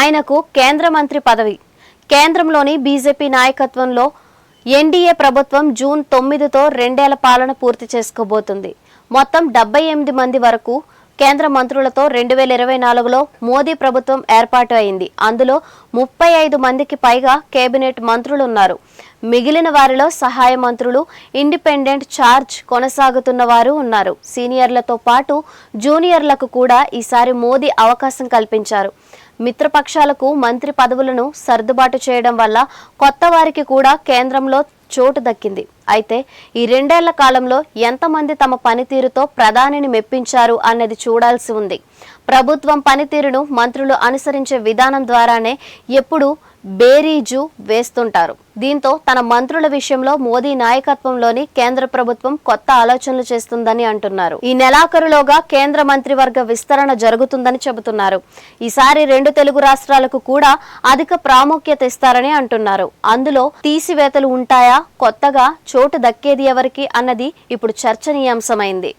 ఆయనకు కేంద్ర మంత్రి పదవి. కేంద్రంలోని బీజేపీ నాయకత్వంలో ఎన్డీఏ ప్రభుత్వం జూన్ 9తో 2 ఏళ్ల పాలన పూర్తి చేసుకోబోతుంది. మొత్తం 78 మంది వరకు కేంద్ర మంత్రులతో 2024లో మోదీ ప్రభుత్వం ఏర్పాటు అయింది. అందులో 35 మందికి పైగా కేబినెట్ మంత్రులున్నారు. మిగిలిన వారిలో సహాయ మంత్రులు, ఇండిపెండెంట్ ఛార్జ్ కొనసాగుతున్న వారు ఉన్నారు. సీనియర్లతో పాటు జూనియర్లకు కూడా ఈసారి మోదీ అవకాశం కల్పించారు. మిత్రపక్షాలకు మంత్రి పదవులను సర్దుబాటు చేయడం వల్ల కొత్త వారికి కూడా కేంద్రంలో చోటు దక్కింది. అయితే ఈ 2 ఏళ్ల కాలంలో ఎంతమంది తమ పనితీరుతో ప్రధానిని మెప్పించారు అన్నది చూడాల్సి ఉంది. ప్రభుత్వం పనితీరును మంత్రులు అనుసరించే విధానం ద్వారానే ఎప్పుడు బేరీజు వేస్తుంటారు. దీంతో తన మంత్రుల విషయంలో మోదీ నాయకత్వంలోని కేంద్ర ప్రభుత్వం కొత్త ఆలోచనలు చేస్తుందని అంటున్నారు. ఈ నెలాఖరులోగా కేంద్ర మంత్రివర్గ విస్తరణ జరుగుతుందని చెబుతున్నారు. ఈసారి 2 తెలుగు రాష్ట్రాలకు కూడా అధిక ప్రాముఖ్యత ఇస్తారని అంటున్నారు. అందులో తీసివేతలు ఉంటాయా, కొత్తగా చోటు దక్కేది ఎవరికి అన్నది ఇప్పుడు చర్చనీయాంశమైంది.